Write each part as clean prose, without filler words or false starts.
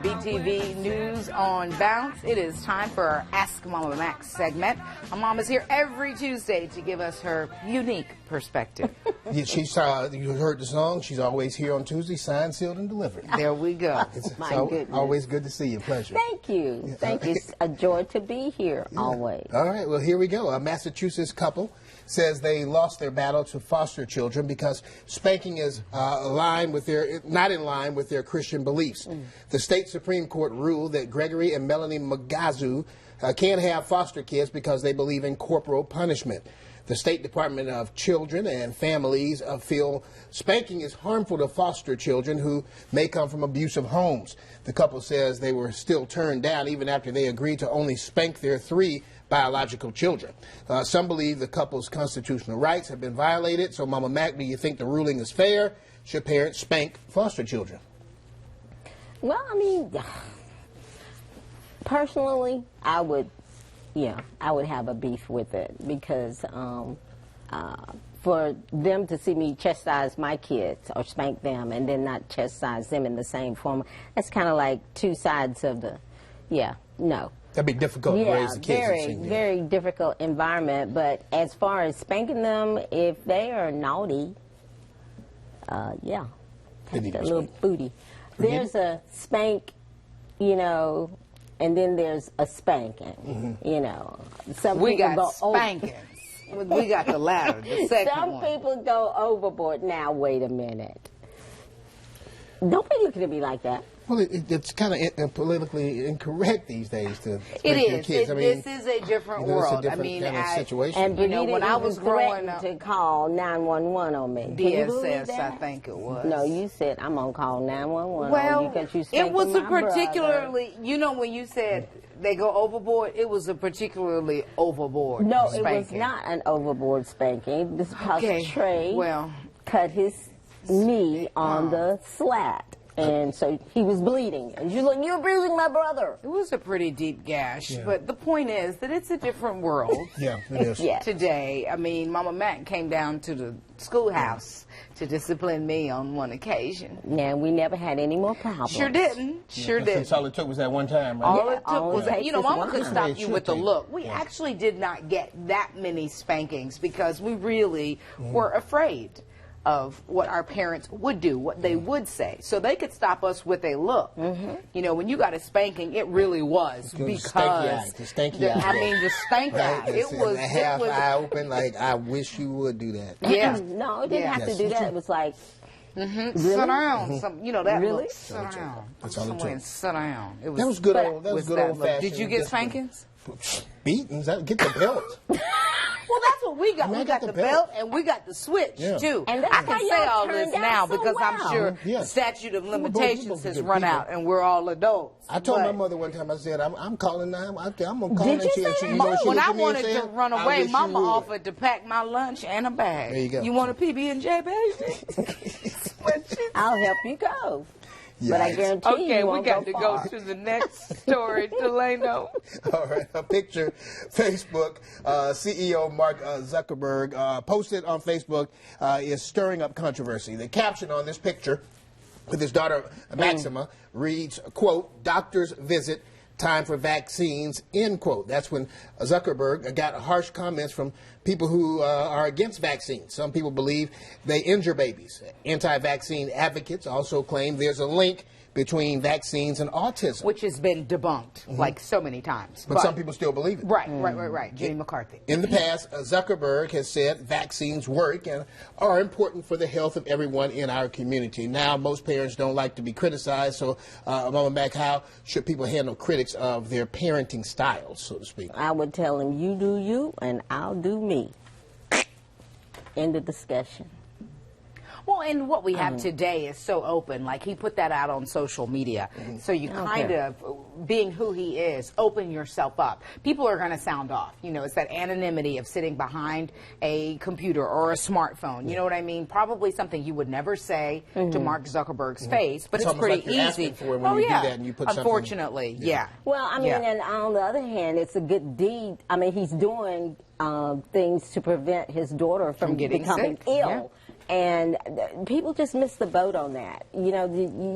on BTV News on Bounce. It is time for our Ask Mama Mack segment. My mom is here every Tuesday to give us her unique perspective. Yeah, you heard the song. She's always here on Tuesday, signed, sealed, and delivered. There we go. It's My goodness. always good to see you. Pleasure. Thank you. Thank you. It's a joy to be here always. All right, well, here we go. A Massachusetts couple says they lost their battle to foster children because spanking is not in line with their Christian beliefs. The state Supreme Court ruled that Gregory and Melanie Magazu can't have foster kids because they believe in corporal punishment. The State Department of Children and Families feel spanking is harmful to foster children who may come from abusive homes. The couple says they were still turned down even after they agreed to only spank their 3 biological children. Some believe the couple's constitutional rights have been violated. So, Mama Mack, do you think the ruling is fair? Should parents spank foster children? Well, I mean, personally, I would have a beef with it because for them to see me chastise my kids or spank them and then not chastise them in the same form, that's kind of like two sides of the, no. That'd be difficult to raise the kids. Very difficult environment. But as far as spanking them, if they are naughty, touch that little booty. There's a spank, and then there's a spanking, Some we people got go spankings. We got the latter, the second Some one. people go overboard. Now, wait a minute. Don't be looking at me like that. Well, it's kind of politically incorrect these days to spank It your is. kids. This is a different world. It's a different kind of situation. And when I was growing up, to call 911 on me. DSS, I think it was. No, you said I'm gonna call 911 well, on you because you spanked it was a my particularly, when you said they go overboard, it was a particularly overboard No, spanking. it was not an overboard spanking. This because Trey cut his knee on the slat. And so he was bleeding. And she's like, "You're bruising my brother." It was a pretty deep gash. But the point is that it's a different world. Yeah, it is. Yes. Today, I mean, Mama Mack came down to the schoolhouse to discipline me on one occasion. Yeah, we never had any more problems. Sure didn't. That's all it took was that one time, right? All it took was, Mama could stop you with the look. We Yeah. actually did not get that many spankings because we really were afraid of what our parents would do, what they would say. So they could stop us with a look. When you got a spanking, it really was because the stanky eye. I mean, the stank eye. It was the half eye open. Like, I wish you would do that. Yeah. No, it didn't have to do that. It was like, Sit down. That Really? look. Sit down. That's all it took. Sit down. It That was good old. That was good old fashioned. Did you get spankings? Beatings. Get the belt. Well, that's what we got. We got the belt and we got the switch, too. And that's I can how say y'all all this turned out now so because I'm well. sure the statute of limitations both has good run people. out and we're all adults. I told my mother one time, I said, I'm calling now. I'm going to call Did her. you say She When I looked at me and wanted said, to run "I away, wish you Mama would." offered to pack my lunch and a bag. There you go. You want a PB&J, baby? I'll help you go. Yes. But I guarantee you Okay, we won't got to far. go to the next story, Delano. All right, a picture, Facebook, CEO Mark Zuckerberg posted on Facebook is stirring up controversy. The caption on this picture with his daughter Maxima reads, quote, "Doctor's visit, time for vaccines," end quote. That's when Zuckerberg got harsh comments from people who are against vaccines. Some people believe they injure babies. Anti-vaccine advocates also claim there's a link between vaccines and autism. Which has been debunked like so many times. But some people still believe it. Right. Jenny McCarthy. In the past, Zuckerberg has said vaccines work and are important for the health of everyone in our community. Now, most parents don't like to be criticized, so Mama Mack, how should people handle critics of their parenting styles, so to speak? I would tell him, you do you, and I'll do me. End of discussion. Well, and what we have today is so open. Like, he put that out on social media. So you kind of, being who he is, open yourself up. People are going to sound off. It's that anonymity of sitting behind a computer or a smartphone. You know what I mean? Probably something you would never say to Mark Zuckerberg's face, but it's pretty like you're easy. asking for it when you do that and you put Unfortunately, something. Well, I mean, and on the other hand, it's a good deed. I mean, he's doing things to prevent his daughter from getting becoming sick. ill. And people just miss the boat on that. You know,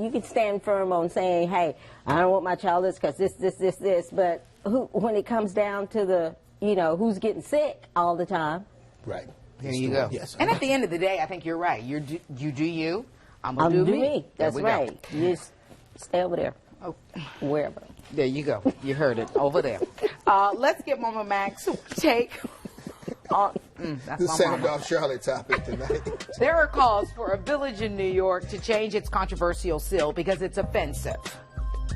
you can stand firm on saying, hey, I don't want my child this because this, but when it comes down to the, you know, who's getting sick all the time. Right. There you go. Yes. And at the end of the day, I think you're right. You do you. I'm going to do me. That's right. You just stay over there. Oh. Wherever. There you go. You heard it. Over there. Let's get Mama Mack's take on... that's The my sound mama. off Charlotte topic tonight. There are calls for a village in New York to change its controversial seal because it's offensive.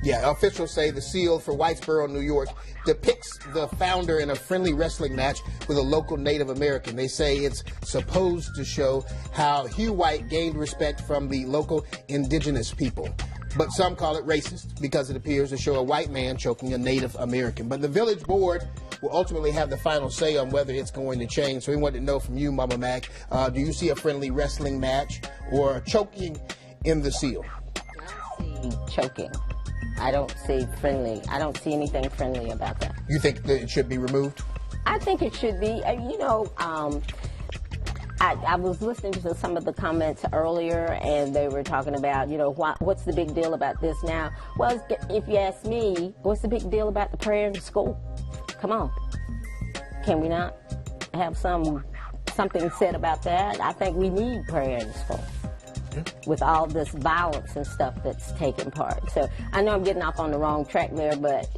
Yeah, officials say the seal for Whitesboro, New York, depicts the founder in a friendly wrestling match with a local Native American. They say it's supposed to show how Hugh White gained respect from the local indigenous people. But some call it racist because it appears to show a white man choking a Native American. But the village board will ultimately have the final say on whether it's going to change. So we wanted to know from you, Mama Mack, do you see a friendly wrestling match or choking in the seal? I see choking. I don't see friendly. I don't see anything friendly about that. You think that it should be removed? I think it should be. You know, I was listening to some of the comments earlier, and they were talking about, you know, what's the big deal about this now? Well, if you ask me, what's the big deal about the prayer in school? Come on. Can we not have something said about that? I think we need prayer in school with all this violence and stuff that's taking part. So I know I'm getting off on the wrong track there, but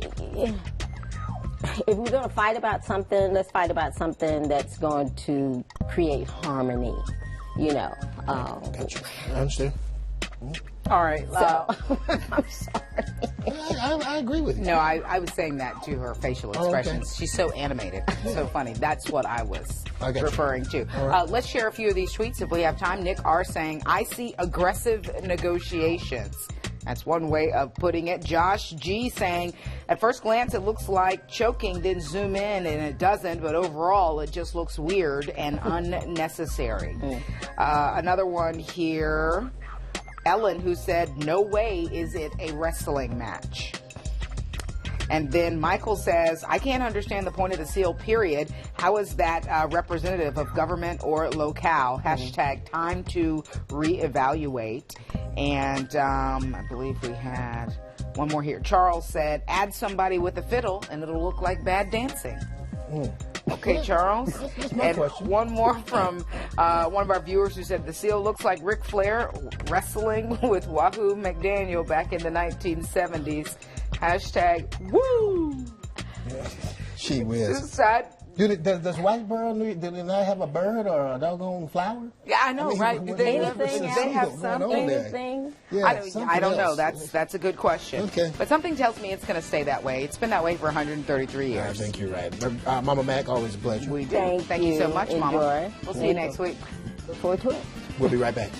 if we're going to fight about something, let's fight about something that's going to create harmony, you know. Gotcha. I understand. All right. So, I'm sorry. I agree with you. No, I was saying that to her facial expressions. She's so animated, so funny. That's what I was referring to. Right. Let's share a few of these tweets if we have time. Nick R. saying, I see aggressive negotiations. That's one way of putting it. Josh G. saying, at first glance it looks like choking, then zoom in and it doesn't, but overall it just looks weird and unnecessary. Another one here, Ellen, who said, no way is it a wrestling match. And then Michael says, I can't understand the point of the seal, period. How is that representative of government or locale? Hashtag time to reevaluate. And I believe we had one more here. Charles said, add somebody with a fiddle and it'll look like bad dancing. Okay, Charles. That's my And question. one more from one of our viewers who said, the seal looks like Ric Flair wrestling with Wahoo McDaniel back in the 1970s. Hashtag woo. She whiz. Suicide. Does Whitesboro, do they not have a bird or a doggone flower? Yeah, I know, right? Do they have something? Anything? Yeah, I don't know. else. That's a good question. Okay. But something tells me it's going to stay that way. It's been that way for 133 I years. think you're right. But, Mama Mack, always a pleasure. We do. Thank you so much, Mama. Enjoy. We'll see you next week. Look forward to it. We'll be right back.